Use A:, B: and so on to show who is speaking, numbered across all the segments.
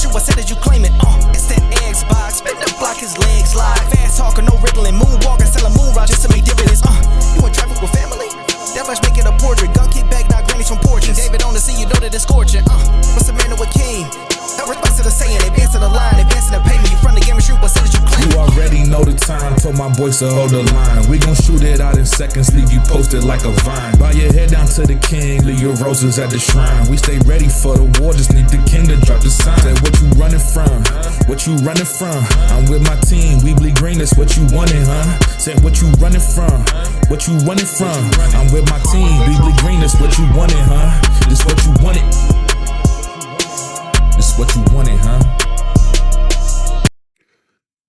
A: shoe, I said that you claim it. It's that Xbox, spin the block, his legs slide. Fast talker, no riddling, moonwalking, selling moon rock just to make dividends. You in traffic with family? That much make it a portrait. Gun kick back, not grannies from porches. David on the scene, you know that it's scorching. What's the man with king? No response to the saying, advancing the line, advancing the payment. You front the game and shoot, what said that you claim?
B: You already know the time, told my boys to hold the line. We gon' shoot it out in seconds, leave you posted like a vine. Bow your head down to the king, leave your roses at the shrine. We stay ready for the war, just need the king to drop the sign. Say what you running from, what you running from? I'm with my team, we bleed green, that's what you wanted, huh? Say what you running from, what you running from? I'm with my team, we bleed green, that's what you wanted, huh? This what you wanted. This what you wanted, huh?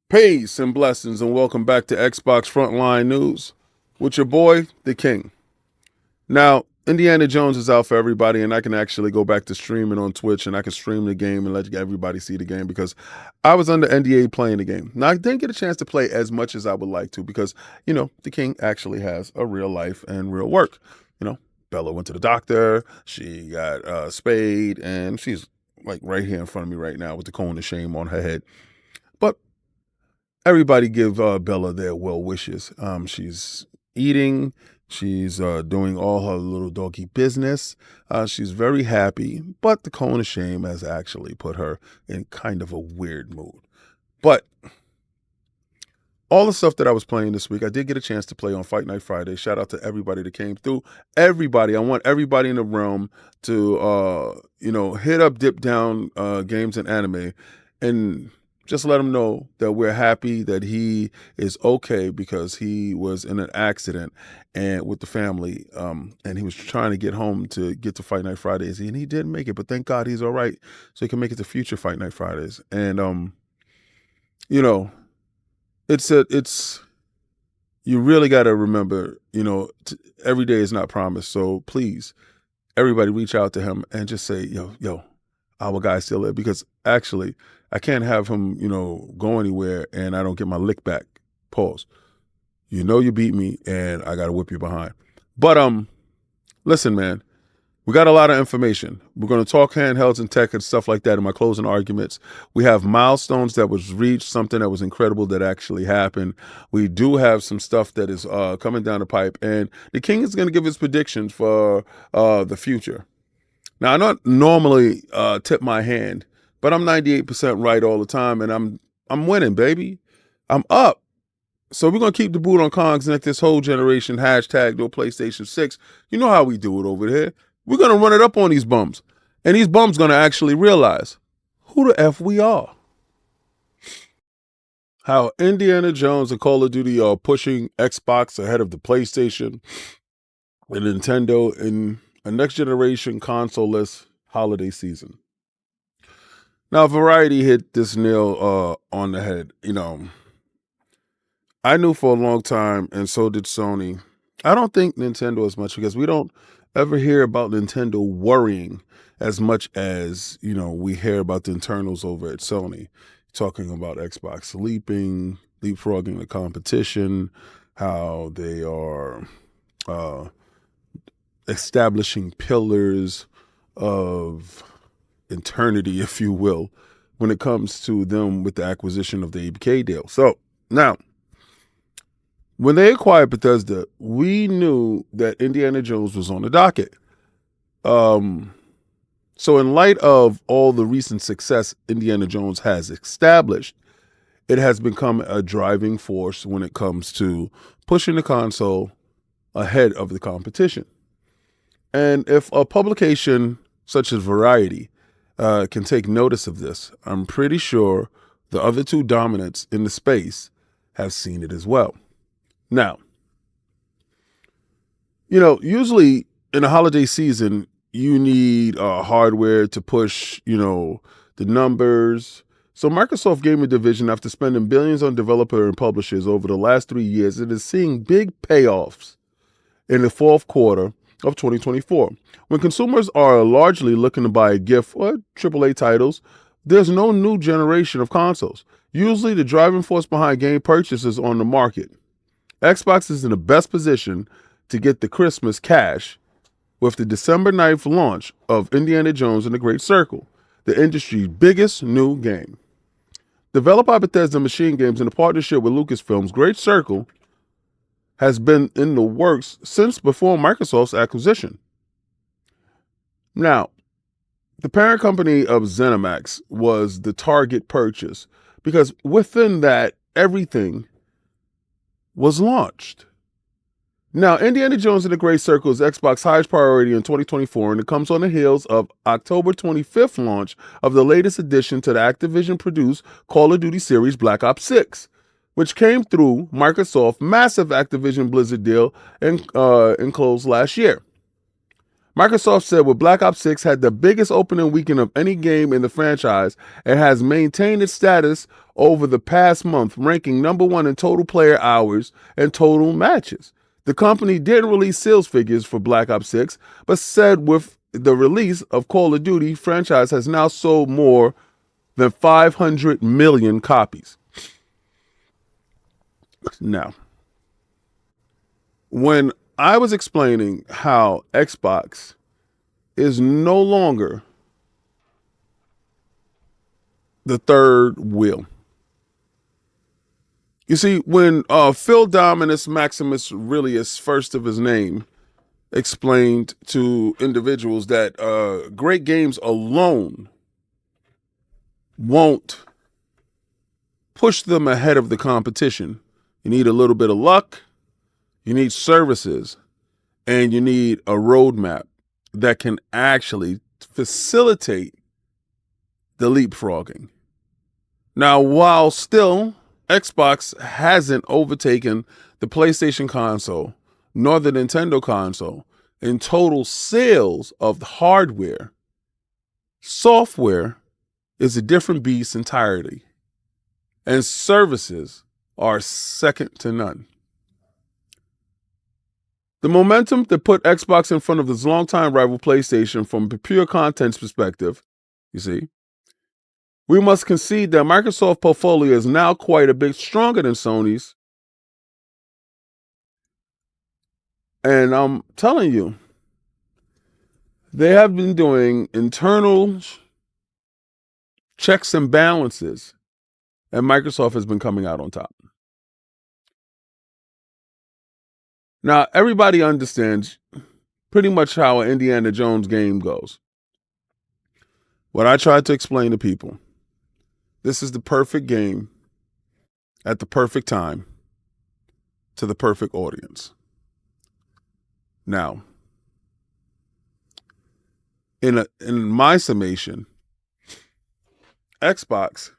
C: Peace and blessings, and welcome back to Xbox Frontline News with your boy, The King. Now, Indiana Jones is out for everybody, and I can actually go back to streaming on Twitch, and I can stream the game and let everybody see the game because I was under NDA playing the game. Now, I didn't get a chance to play as much as I would like to because, you know, The King actually has a real life and real work. You know, Bella went to the doctor, she got spayed, and she's like right here in front of me right now with the cone of shame on her head. But everybody give Bella their well wishes. She's eating. She's doing all her little doggy business. She's very happy, but the cone of shame has actually put her in kind of a weird mood. But all the stuff that I was playing this week, I did get a chance to play on Fight Night Friday. Shout out to everybody that came through. Everybody, I want everybody in the realm to, hit up Dip Down Games and Anime and just let him know that we're happy that he is okay because he was in an accident and with the family, and he was trying to get home to get to Fight Night Fridays, and he didn't make it, but thank God he's all right, so he can make it to future Fight Night Fridays. And it's you really got to remember, every day is not promised. So please, everybody reach out to him and just say, yo, our guy's still there, because actually I can't have him, go anywhere and I don't get my lick back. Pause. You beat me and I got to whip you behind. But listen, man, we got a lot of information. We're going to talk handhelds and tech and stuff like that in my closing arguments. We have milestones that was reached, something that was incredible that actually happened. We do have some stuff that is coming down the pipe, and the King is going to give his predictions for the future. Now, I don't normally tip my hand, but I'm 98% right all the time, and I'm winning, baby. I'm up. So we're going to keep the boot on Kongs and let this whole generation hashtag no PlayStation 6. You know how we do it over here. We're going to run it up on these bums. And these bums going to actually realize who the F we are. How Indiana Jones and Call of Duty are pushing Xbox ahead of the PlayStation and Nintendo in a next generation console-less holiday season. Now, Variety hit this nail on the head. I knew for a long time, and so did Sony. I don't think Nintendo as much, because we don't ever hear about Nintendo worrying as much as, we hear about the internals over at Sony, talking about Xbox leapfrogging the competition, how they are establishing pillars of eternity, if you will, when it comes to them with the acquisition of the ABK deal. So now, when they acquired Bethesda, we knew that Indiana Jones was on the docket. So in light of all the recent success Indiana Jones has established, it has become a driving force when it comes to pushing the console ahead of the competition. And if a publication such as Variety can take notice of this, I'm pretty sure the other two dominants in the space have seen it as well. Now, usually in a holiday season, you need hardware to push, the numbers. So Microsoft Gaming Division, after spending billions on developer and publishers over the last 3 years, it is seeing big payoffs in the fourth quarter of 2024. When consumers are largely looking to buy a gift or AAA titles, there's no new generation of consoles. Usually the driving force behind game purchases on the market. Xbox is in the best position to get the Christmas cash with the December 9th launch of Indiana Jones and the Great Circle. the industry's biggest new game. Developed by Bethesda Machine Games in a partnership with Lucasfilms, Great Circle has been in the works since before Microsoft's acquisition. Now, the parent company of ZeniMax was the target purchase because within that, everything was launched. Now, Indiana Jones and the Great Circle is Xbox's highest priority in 2024, and it comes on the heels of October 25th launch of the latest addition to the Activision-produced Call of Duty series, Black Ops 6, which came through Microsoft's massive Activision Blizzard deal and closed last year. Microsoft said with Black Ops 6 had the biggest opening weekend of any game in the franchise and has maintained its status over the past month, ranking number 1 in total player hours and total matches. The company didn't release sales figures for Black Ops 6, but said with the release of Call of Duty, franchise has now sold more than 500 million copies. Now, when I was explaining how Xbox is no longer the third wheel. You see, when Phil Dominus Maximus Aurelius, first of his name, explained to individuals that great games alone won't push them ahead of the competition. You need a little bit of luck, you need services, and you need a roadmap that can actually facilitate the leapfrogging. Now, while still Xbox hasn't overtaken the PlayStation console nor the Nintendo console in total sales of the hardware, software is a different beast entirely, and services are second to none. The momentum that put Xbox in front of its longtime rival PlayStation from a pure content's perspective, you see, we must concede that Microsoft's portfolio is now quite a bit stronger than Sony's. And I'm telling you, they have been doing internal checks and balances, and Microsoft has been coming out on top. Now, everybody understands pretty much how an Indiana Jones game goes. What I try to explain to people, this is the perfect game at the perfect time to the perfect audience. Now, in my summation, Xbox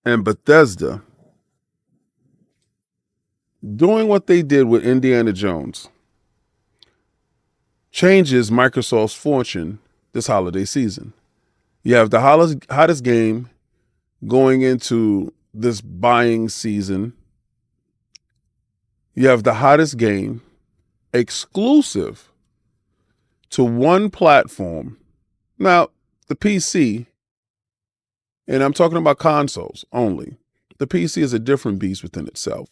C: and Bethesda doing what they did with Indiana Jones changes Microsoft's fortune this holiday season. You have the hottest game going into this buying season. You have the hottest game exclusive to one platform. Now, the PC, and I'm talking about consoles only, the PC is a different beast within itself.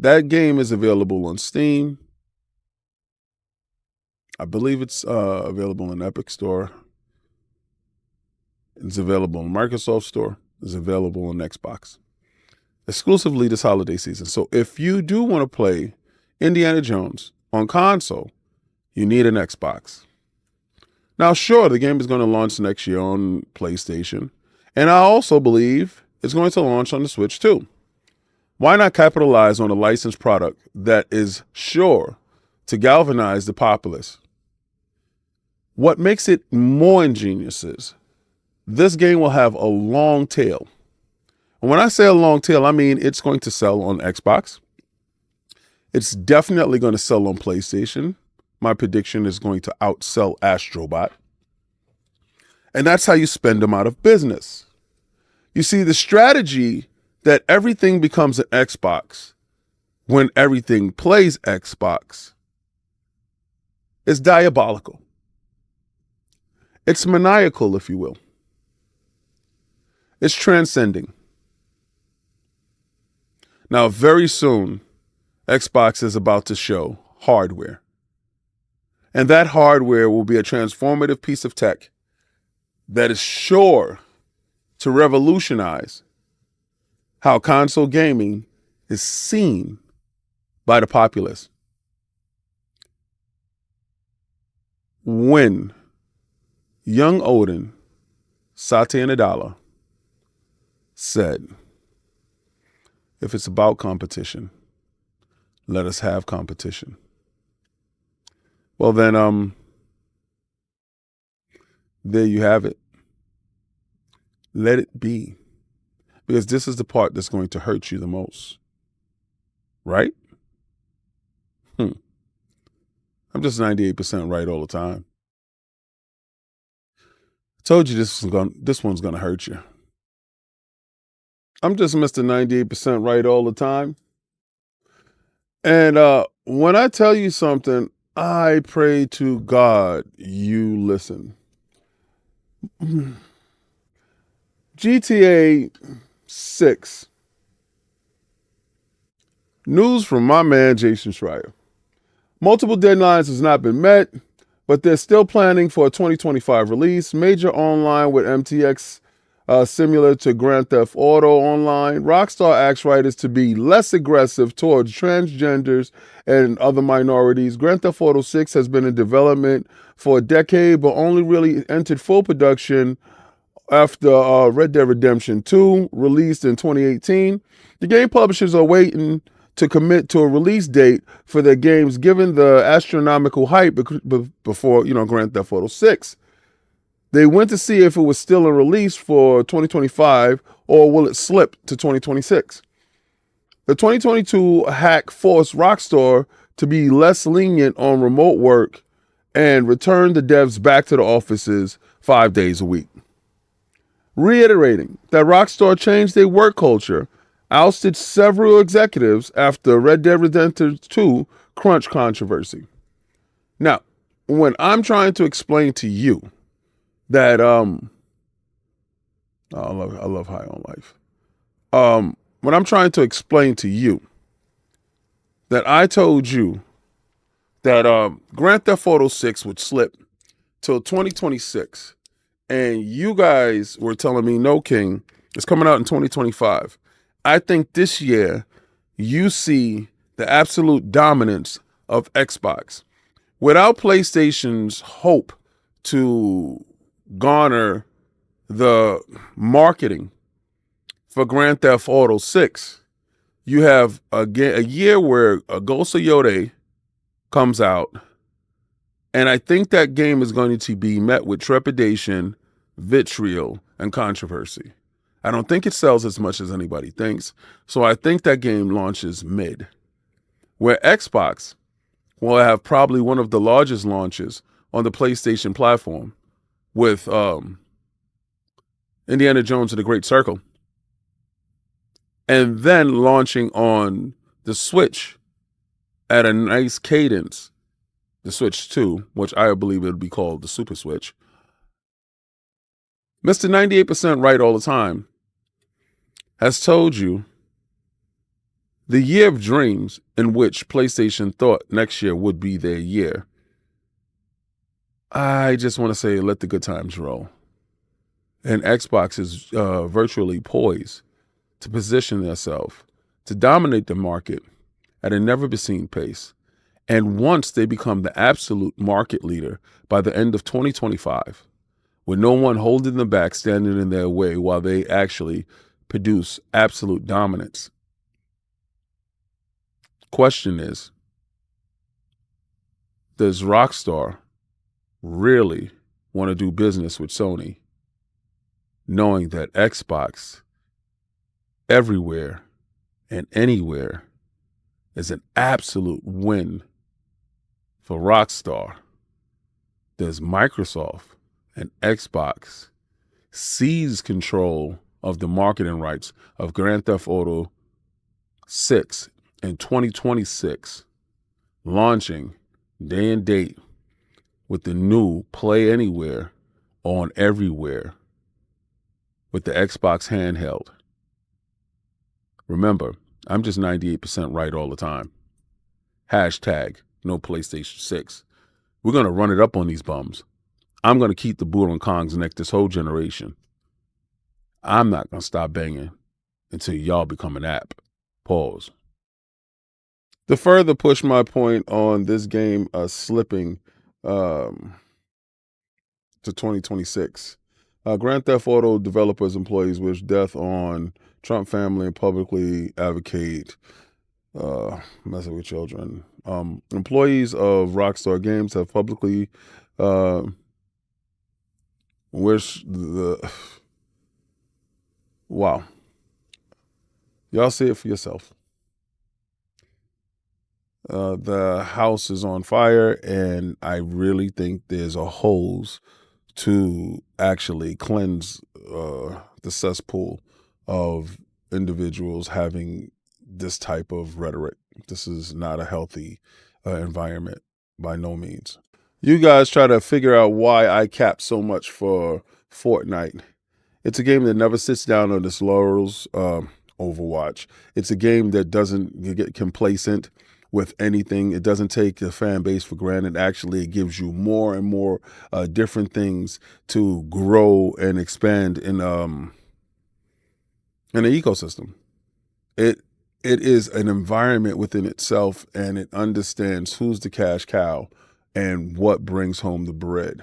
C: That game is available on Steam. I believe it's available in Epic Store. It's available in Microsoft Store. It's available on Xbox. Exclusively this holiday season. So if you do want to play Indiana Jones on console, you need an Xbox. Now, sure, the game is going to launch next year on PlayStation. And I also believe it's going to launch on the Switch too. Why not capitalize on a licensed product that is sure to galvanize the populace? What makes it more ingenious is this game will have a long tail. And when I say a long tail, I mean it's going to sell on Xbox. It's definitely going to sell on PlayStation. My prediction is going to outsell Astrobot. And that's how you spend them out of business. You see, the strategy that everything becomes an Xbox when everything plays Xbox is diabolical. It's maniacal, if you will. It's transcending. Now, very soon, Xbox is about to show hardware. And that hardware will be a transformative piece of tech that is sure to revolutionize how console gaming is seen by the populace. When young Odin, Satya Nadella, said, if it's about competition, let us have competition. Well, then, there you have it. Let it be. Because this is the part that's going to hurt you the most. Right? I'm just 98% right all the time. I told you this one's going to hurt you. I'm just Mr. 98% right all the time. And when I tell you something, I pray to God you listen. GTA 6. News from my man Jason Schreier. Multiple deadlines has not been met, but they're still planning for a 2025 release. Major online with MTX, similar to Grand Theft Auto Online. Rockstar asks writers to be less aggressive towards transgenders and other minorities. Grand Theft Auto 6 has been in development for a decade, but only really entered full production after Red Dead Redemption 2, released in 2018. The game publishers are waiting to commit to a release date for their games, given the astronomical hype before, Grand Theft Auto 6. They went to see if it was still in release for 2025 or will it slip to 2026. The 2022 hack forced Rockstar to be less lenient on remote work and return the devs back to the offices 5 days a week. Reiterating that Rockstar changed their work culture, ousted several executives after Red Dead Redemption 2 crunch controversy. Now, when I'm trying to explain to you that I love High on Life. When I'm trying to explain to you that I told you that Grand Theft Auto 6 would slip till 2026, and you guys were telling me, no, King, it's coming out in 2025. I think this year you see the absolute dominance of Xbox. Without PlayStation's hope to garner the marketing for Grand Theft Auto 6, you have a year where Ghost of Yode comes out, and I think that game is going to be met with trepidation, vitriol, and controversy. I don't think it sells as much as anybody thinks, so I think that game launches mid. Where Xbox will have probably one of the largest launches on the PlayStation platform with Indiana Jones and the Great Circle, and then launching on the Switch at a nice cadence, the Switch 2, which I believe it'll be called the Super Switch. Mr. 98% right all the time has told you the year of dreams in which PlayStation thought next year would be their year. I just want to say, let the good times roll. And Xbox is virtually poised to position themselves to dominate the market at a never-been-seen pace. And once they become the absolute market leader by the end of 2025, with no one holding them back, standing in their way while they actually produce absolute dominance. Question is, does Rockstar really want to do business with Sony, knowing that Xbox everywhere and anywhere is an absolute win for Rockstar? Does Microsoft and Xbox seize control of the marketing rights of Grand Theft Auto 6 in 2026, launching day and date with the new Play Anywhere on everywhere with the Xbox handheld? Remember, I'm just 98% right all the time. Hashtag no PlayStation 6. We're going to run it up on these bums. I'm going to keep the boot on Kong's neck this whole generation. I'm not going to stop banging until y'all become an app. Pause. To further push my point on this game slipping to 2026, Grand Theft Auto developers' employees wish death on Trump family and publicly advocate messing with children. Employees of Rockstar Games have publicly wish the... Wow. Y'all see it for yourself. The house is on fire, and I really think there's a hose to actually cleanse the cesspool of individuals having this type of rhetoric. This is not a healthy environment by no means. You guys try to figure out why I cap so much for Fortnite. It's a game that never sits down on its laurels. Overwatch. It's a game that doesn't get complacent with anything. It doesn't take the fan base for granted. Actually, it gives you more and more different things to grow and expand in an ecosystem. It is an environment within itself, and it understands who's the cash cow and what brings home the bread.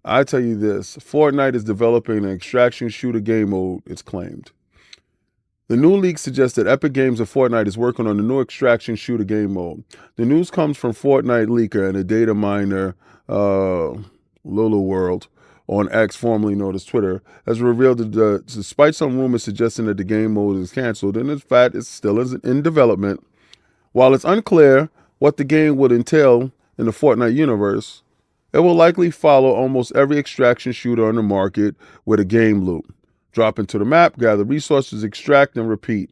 C: I tell you this, Fortnite is developing an extraction shooter game mode, it's claimed. The new leak suggests that Epic Games of Fortnite is working on a new extraction shooter game mode. The news comes from Fortnite leaker and a data miner, Lulu World, on X, formerly known as Twitter, has revealed that despite some rumors suggesting that the game mode is canceled, and in fact it's still in development, while it's unclear what the game would entail in the Fortnite universe, it will likely follow almost every extraction shooter on the market with a game loop. Drop into the map, gather resources, extract, and repeat.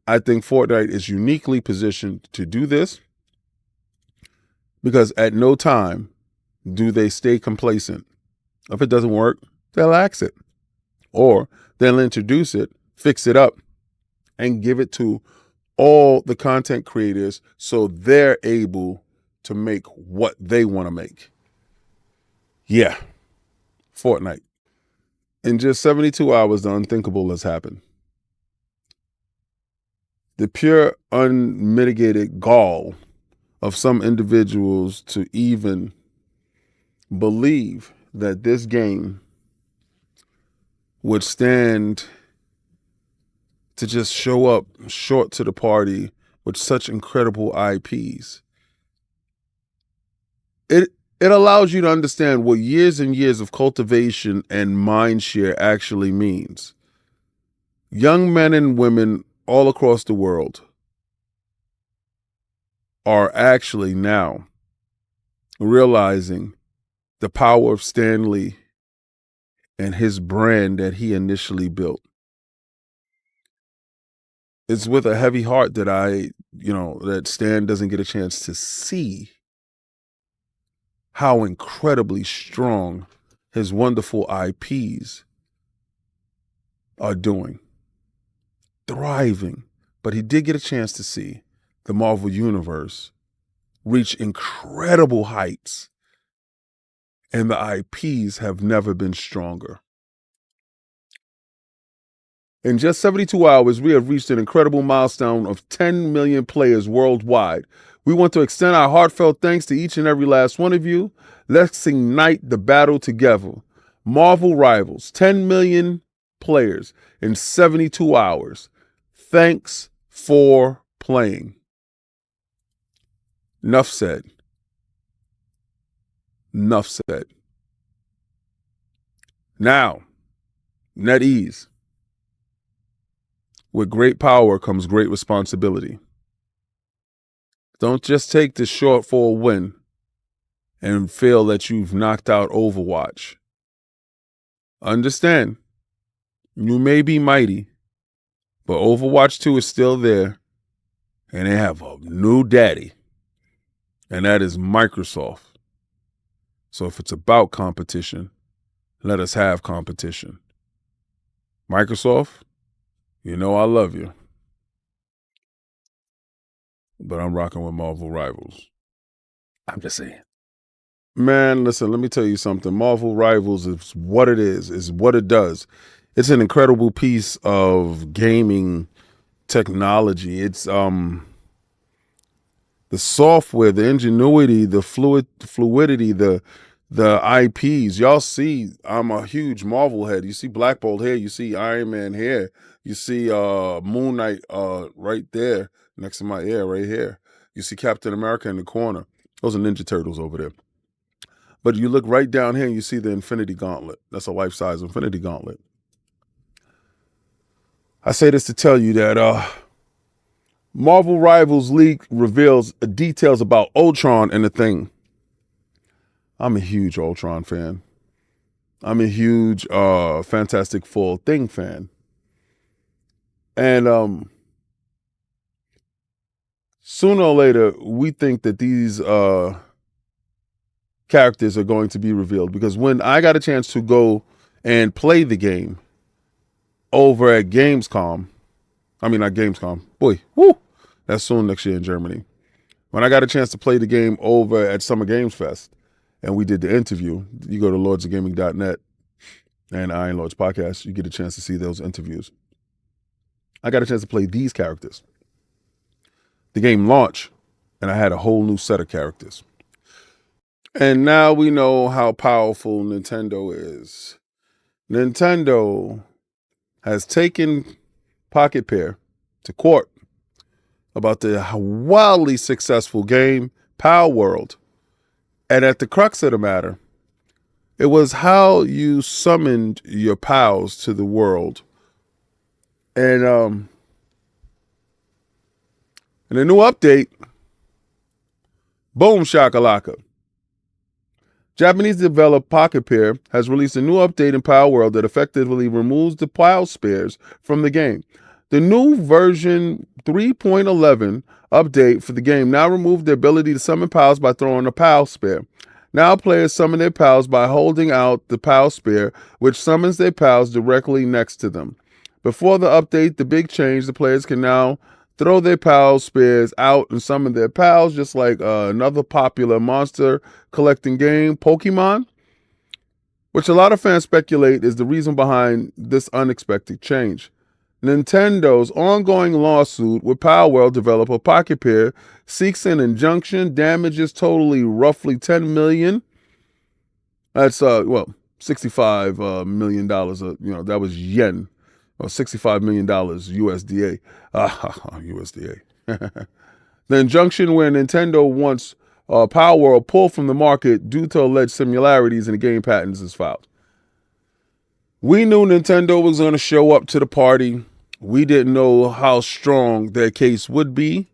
C: I think Fortnite is uniquely positioned to do this because at no time do they stay complacent. If it doesn't work, they'll axe it. Or they'll introduce it, fix it up, and give it to all the content creators so they're able to make what they want to make. Yeah, Fortnite. In just 72 hours, the unthinkable has happened. The pure, unmitigated gall of some individuals to even believe that this game would stand to just show up short to the party with such incredible IPs. It allows you to understand what years and years of cultivation and mindshare actually means. Young men and women all across the world are actually now realizing the power of Stan Lee and his brand that he initially built. It's with a heavy heart that that Stan doesn't get a chance to see how incredibly strong his wonderful IPs are doing, thriving. But he did get a chance to see the Marvel Universe reach incredible heights, and the IPs have never been stronger. In just 72 hours, we have reached an incredible milestone of 10 million players worldwide. We want to extend our heartfelt thanks to each and every last one of you. Let's ignite the battle together. Marvel Rivals, 10 million players in 72 hours. Thanks for playing. Enough said. Enough said. Now, NetEase. With great power comes great responsibility. Don't just take the short for a win and feel that you've knocked out Overwatch. Understand, you may be mighty, but Overwatch 2 is still there, and they have a new daddy, and that is Microsoft. So if it's about competition, let us have competition. Microsoft, you know I love you. But I'm rocking with Marvel Rivals. I'm just saying. Man, listen, let me tell you something. Marvel Rivals is what it is what it does. It's an incredible piece of gaming technology. It's the software, the ingenuity, the fluidity, the IPs. Y'all see, I'm a huge Marvel head. You see Black Bolt here, you see Iron Man here, you see Moon Knight right there next to my ear, right here. You see Captain America in the corner. Those are Ninja Turtles over there. But you look right down here and you see the Infinity Gauntlet. That's a life-size Infinity Gauntlet. I say this to tell you that Marvel Rivals League reveals details about Ultron and the Thing. I'm a huge Ultron fan. I'm a huge Fantastic Four Thing fan. And sooner or later, we think that these characters are going to be revealed, because when I got a chance to go and play the game over at Gamescom, not Gamescom, boy, woo, that's soon next year in Germany. When I got a chance to play the game over at Summer Games Fest and we did the interview, you go to lordsofgaming.net and Iron Lords Podcast, you get a chance to see those interviews. I got a chance to play these characters. The game launched and I had a whole new set of characters. And now we know how powerful Nintendo is. Nintendo has taken Pocket Pair to court about the wildly successful game Power World. And at the crux of the matter, it was how you summoned your pals to the world. And in a new update, boom shakalaka. Japanese developer Pocket Pair has released a new update in Power World that effectively removes the pal spares from the game. The new version 3.11 update for the game now removed the ability to summon pals by throwing a pal spare. Now players summon their pals by holding out the pal spare, which summons their pals directly next to them. Before the update, the big change, the players can now throw their pal spares out and summon their pals, just like another popular monster collecting game, Pokemon, which a lot of fans speculate is the reason behind this unexpected change. Nintendo's ongoing lawsuit with Power World developer Pocket Pair seeks an injunction, damages totally roughly $10 million. That's $65 million. That was yen. Or $65 million USDA. USDA. The injunction where Nintendo wants Power World pulled from the market due to alleged similarities in the game patents is filed. We knew Nintendo was going to show up to the party. We didn't know how strong their case would be.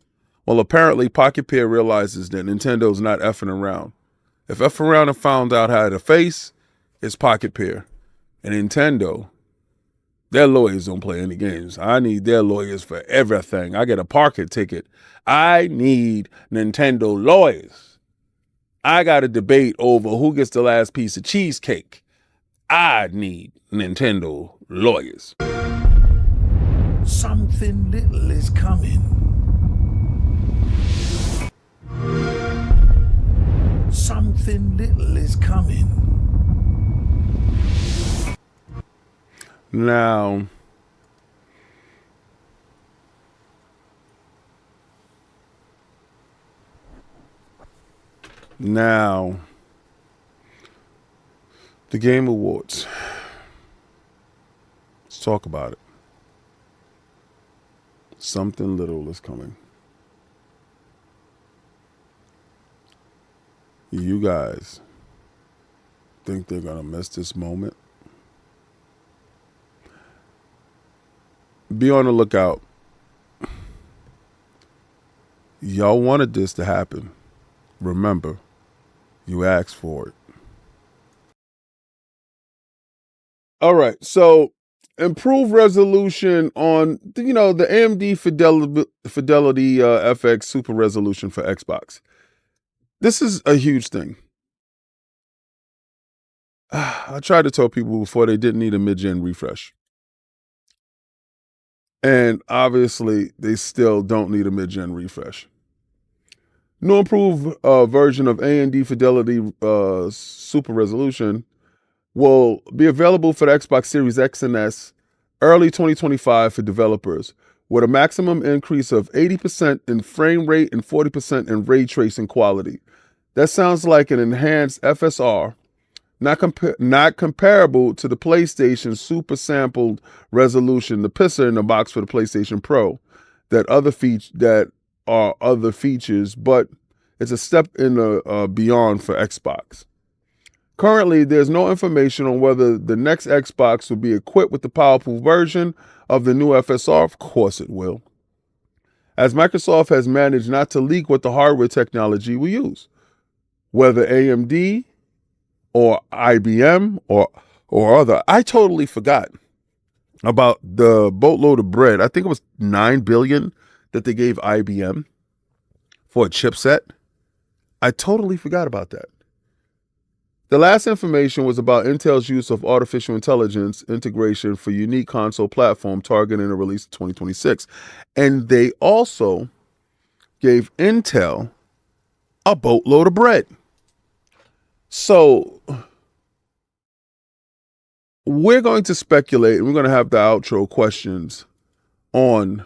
C: Well, apparently Pocket Pair realizes that Nintendo's not effing around. If F around and found out how to face, it's Pocket Pair. And Nintendo, their lawyers don't play any games. I need their lawyers for everything. I get a parking ticket. I need Nintendo lawyers. I got a debate over who gets the last piece of cheesecake. I need Nintendo lawyers.
D: Something little is coming. Something little is coming.
C: Now, the Game Awards. Let's talk about it. Something little is coming. You guys think they're going to miss this moment? Be on the lookout. Y'all wanted this to happen. Remember, you asked for it. All right, so improved resolution on, the AMD Fidelity FX Super Resolution for Xbox. This is a huge thing. I tried to tell people before they didn't need a mid-gen refresh. And obviously, they still don't need a mid-gen refresh. New improved version of AMD Fidelity Super Resolution will be available for the Xbox Series X and S early 2025 for developers, with a maximum increase of 80% in frame rate and 40% in ray tracing quality. That sounds like an enhanced FSR, not comparable to the PlayStation Super Sampled Resolution, the pisser in the box for the PlayStation Pro, that are other features, but it's a step in the beyond for Xbox. Currently, there's no information on whether the next Xbox will be equipped with the powerful version of the new FSR. Of course it will, as Microsoft has managed not to leak what the hardware technology will use. Whether AMD or IBM or other. I totally forgot about the boatload of bread. I think it was $9 billion that they gave IBM for a chipset. I totally forgot about that. The last information was about Intel's use of artificial intelligence integration for unique console platform targeting a release in 2026. And they also gave Intel a boatload of bread. So we're going to speculate, and we're going to have the outro questions on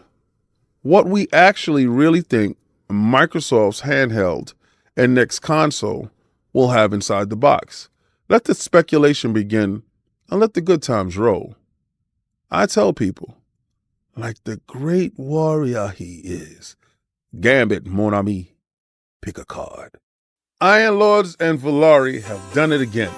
C: what we actually really think Microsoft's handheld and next console will have inside the box. Let the speculation begin and let the good times roll. I tell people, like the great warrior he is, Gambit, mon ami, pick a card. Iron Lords and Valari have done it again.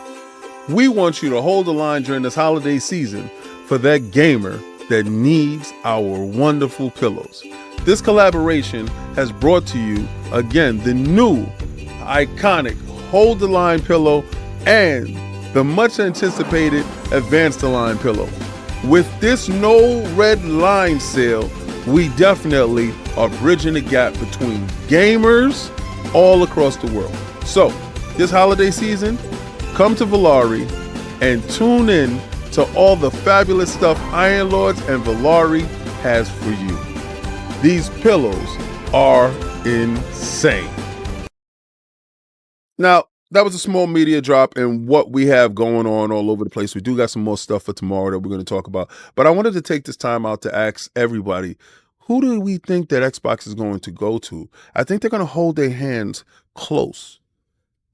C: We want you to hold the line during this holiday season for that gamer that needs our wonderful pillows. This collaboration has brought to you, again, the new, iconic Hold the Line pillow and the much anticipated Advance the Line pillow. With this no red line sale, we definitely are bridging the gap between gamers all across the world. So, this holiday season, come to Valari and tune in to all the fabulous stuff Iron Lords and Valari has for you. These pillows are insane. Now, that was a small media drop in what we have going on all over the place. We do got some more stuff for tomorrow that we're going to talk about. But I wanted to take this time out to ask everybody, who do we think that Xbox is going to go to? I think they're going to hold their hands close.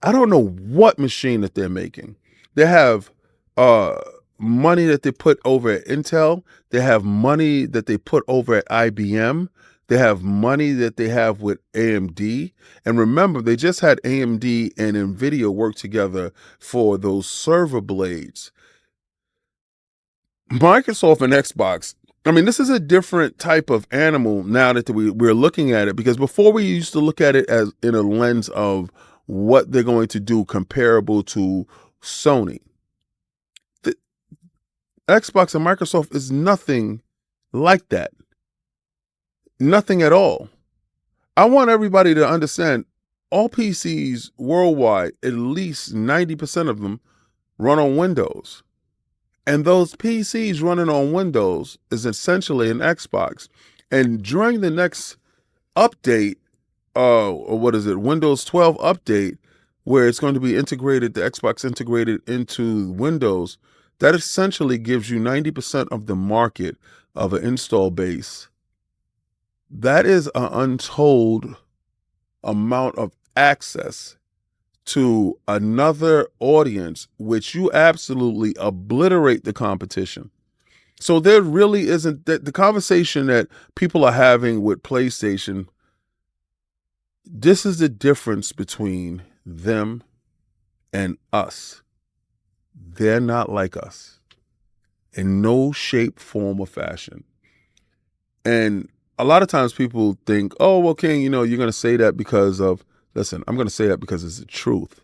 C: I don't know what machine that they're making. They have money that they put over at Intel. They have money that they put over at IBM. They have money that they have with AMD. And remember, they just had AMD and NVIDIA work together for those server blades. Microsoft and Xbox, I mean, this is a different type of animal now that we're looking at it, because before we used to look at it as in a lens of what they're going to do comparable to Sony. The Xbox and Microsoft is nothing like that. Nothing at all. I want everybody to understand all PCs worldwide, at least 90% of them run on Windows. And those PCs running on Windows is essentially an Xbox. And during the next update, Windows 12 update, where it's going to be integrated, the Xbox integrated into Windows, that essentially gives you 90% of the market of an install base. That is an untold amount of access to another audience, which you absolutely obliterate the competition. So there really isn't that the conversation that people are having with PlayStation. This is the difference between them and us. They're not like us in no shape, form, or fashion. And a lot of times people think, oh, well, King, you're going to say that because of, listen, I'm going to say that because it's the truth.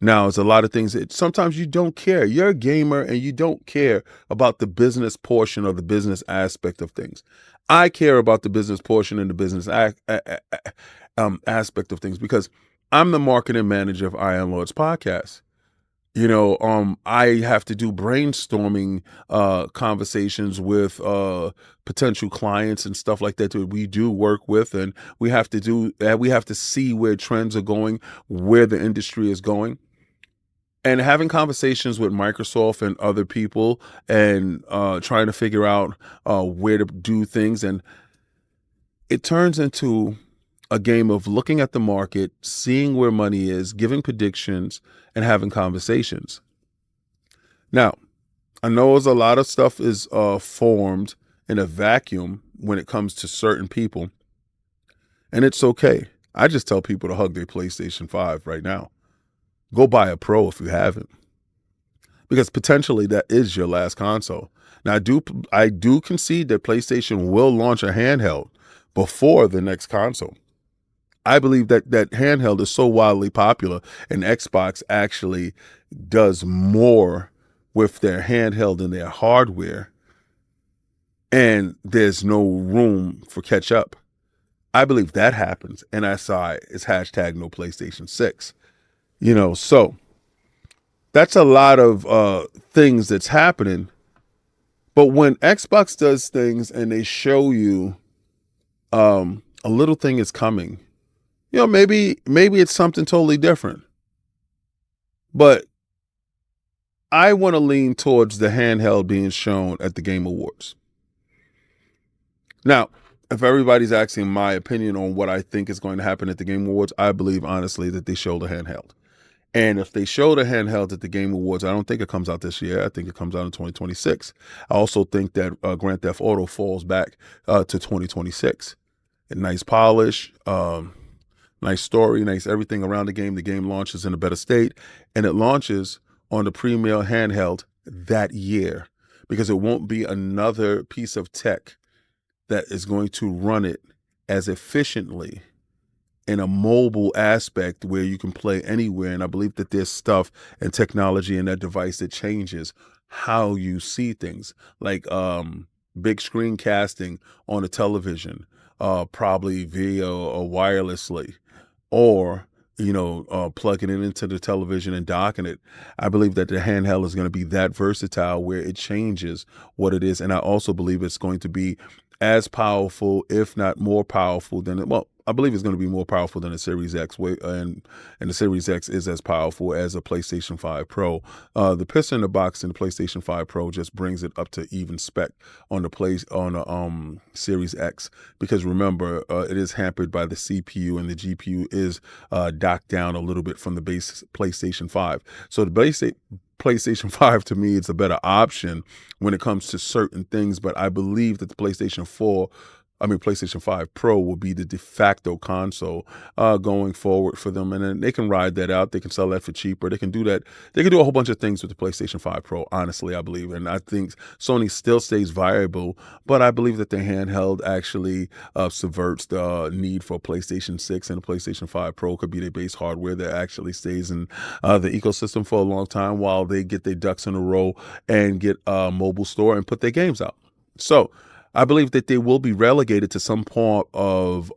C: Now, it's a lot of things that sometimes you don't care. You're a gamer and you don't care about the business portion or the business aspect of things. I care about the business portion and the business aspect of things because I'm the marketing manager of Iron Lords Podcast. I have to do brainstorming conversations with potential clients and stuff like that we do work with, and we have to see where trends are going, where the industry is going, and having conversations with Microsoft and other people, and trying to figure out where to do things. And it turns into a game of looking at the market, seeing where money is, giving predictions, and having conversations. Now, I know a lot of stuff is formed in a vacuum when it comes to certain people, and it's okay. I just tell people to hug their PlayStation 5 right now. Go buy a Pro if you haven't, because potentially that is your last console. Now, I do concede that PlayStation will launch a handheld before the next console. I believe that handheld is so wildly popular, and Xbox actually does more with their handheld and their hardware, and there's no room for catch up. I believe that happens, and SI is hashtag no PlayStation 6. So that's a lot of things that's happening. But when Xbox does things and they show you a little thing is coming, maybe it's something totally different. But I want to lean towards the handheld being shown at the Game Awards. Now, if everybody's asking my opinion on what I think is going to happen at the Game Awards, I believe honestly that they show the handheld. And if they show the handheld at the Game Awards, I don't think it comes out this year. I think it comes out in 2026. I also think that Grand Theft Auto falls back to 2026. A nice polish, nice story, nice everything around the game. The game launches in a better state, and it launches on the premier handheld that year, because it won't be another piece of tech that is going to run it as efficiently in a mobile aspect where you can play anywhere. And I believe that there's stuff and technology in that device that changes how you see things, like big screen casting on a television, probably via or wirelessly, or plugging it into the television and docking it. I believe that the handheld is going to be that versatile where it changes what it is. And I also believe it's going to be as powerful, if not more powerful than I believe it's going to be more powerful than the Series X, and the Series X is as powerful as a PlayStation 5 Pro. The piston in the box in the PlayStation 5 Pro just brings it up to even spec on the Series X, because remember, it is hampered by the CPU, and the GPU is docked down a little bit from the base PlayStation 5. So the basic PlayStation 5 to me is a better option when it comes to certain things, but I believe that the PlayStation 5 Pro will be the de facto console going forward for them. And then they can ride that out. They can sell that for cheaper. They can do that. They can do a whole bunch of things with the PlayStation 5 Pro, honestly, I believe. And I think Sony still stays viable, but I believe that the handheld actually subverts the need for PlayStation 6, and the PlayStation 5 Pro could be their base hardware that actually stays in the ecosystem for a long time while they get their ducks in a row and get a mobile store and put their games out. So I believe that they will be relegated to some part of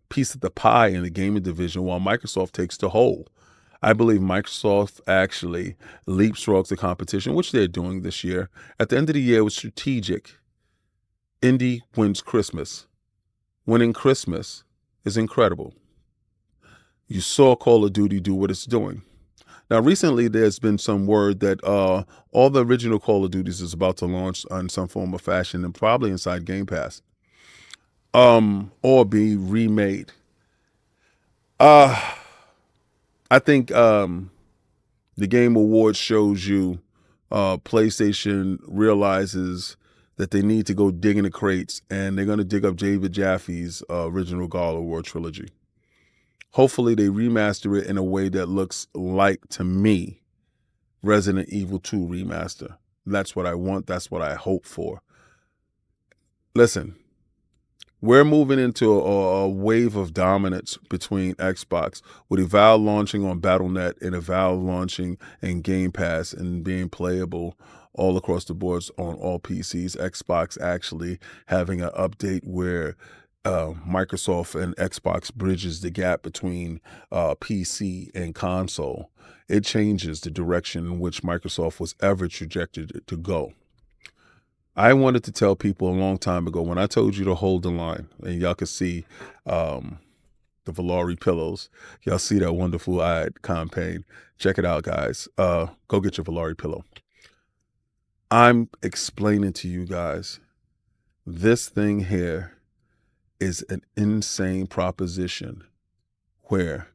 C: piece of the pie in the gaming division while Microsoft takes the whole. I believe Microsoft actually leapfrogs the competition, which they're doing this year. At the end of the year, it was strategic. Indie wins Christmas. Winning Christmas is incredible. You saw Call of Duty do what it's doing. Now, recently, there's been some word that all the original Call of Duties is about to launch in some form or fashion, and probably inside Game Pass, or be remade. I think the Game Awards shows you PlayStation realizes that they need to go dig in the crates, and they're going to dig up David Jaffe's original God of War trilogy. Hopefully they remaster it in a way that looks like, to me, Resident Evil 2 remaster. That's what I want. That's what I hope for. Listen, we're moving into a wave of dominance between Xbox, with Avowed launching on Battle.net and Avowed launching in Game Pass and being playable all across the boards on all PCs. Xbox actually having an update where Microsoft and Xbox bridges the gap between PC and console. It changes the direction in which Microsoft was ever trajected to go. I wanted to tell people a long time ago when I told you to hold the line, and y'all could see the Valari pillows. Y'all see that wonderful ad campaign. Check it out, guys. Go get your Valari pillow. I'm explaining to you guys, this thing here is an insane proposition where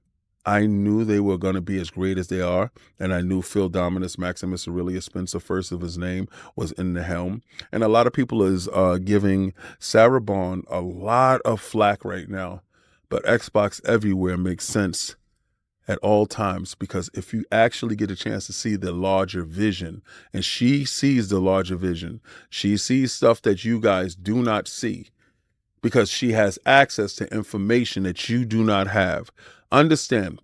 C: I knew they were going to be as great as they are, and I knew Phil Dominus Maximus Aurelius Spencer, first of his name, was in the helm. And a lot of people is giving Sarah Bond a lot of flack right now, but Xbox Everywhere makes sense at all times, because if you actually get a chance to see the larger vision, and she sees the larger vision, she sees stuff that you guys do not see, because she has access to information that you do not have. Understand,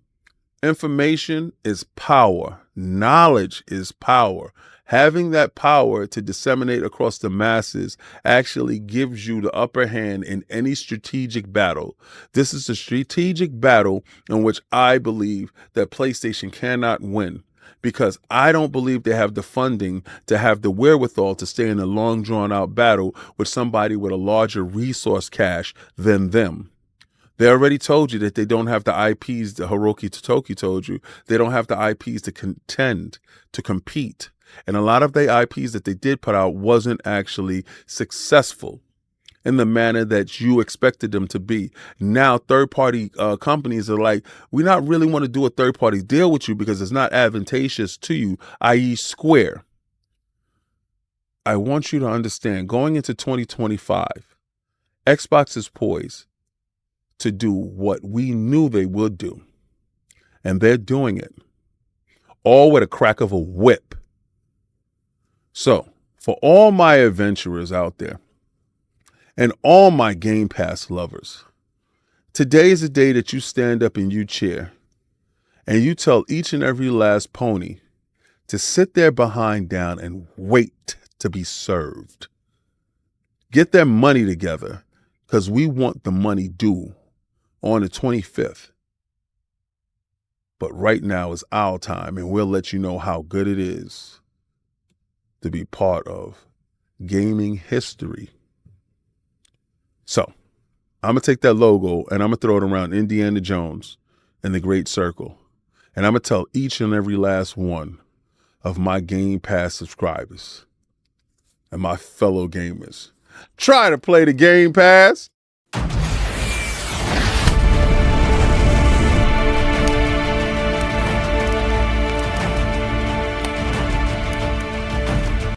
C: information is power. Knowledge is power. Having that power to disseminate across the masses actually gives you the upper hand in any strategic battle. This is a strategic battle in which I believe that PlayStation cannot win, because I don't believe they have the funding to have the wherewithal to stay in a long, drawn-out battle with somebody with a larger resource cache than them. They already told you that they don't have the IPs that Hiroki Totoki told you. They don't have the IPs to contend, to compete. And a lot of the IPs that they did put out wasn't actually successful in the manner that you expected them to be. Now, third-party companies are like, we not really want to do a third-party deal with you because it's not advantageous to you, i.e. Square. I want you to understand, going into 2025, Xbox is poised to do what we knew they would do. And they're doing it, all with a crack of a whip. So, for all my adventurers out there, and all my Game Pass lovers, today is the day that you stand up and you cheer, and you tell each and every last pony to sit their behind down and wait to be served. Get their money together, because we want the money due on the 25th. But right now is our time, and we'll let you know how good it is to be part of gaming history. So, I'm going to take that logo and I'm going to throw it around Indiana Jones and the Great Circle. And I'm going to tell each and every last one of my Game Pass subscribers and my fellow gamers, try to play the Game Pass.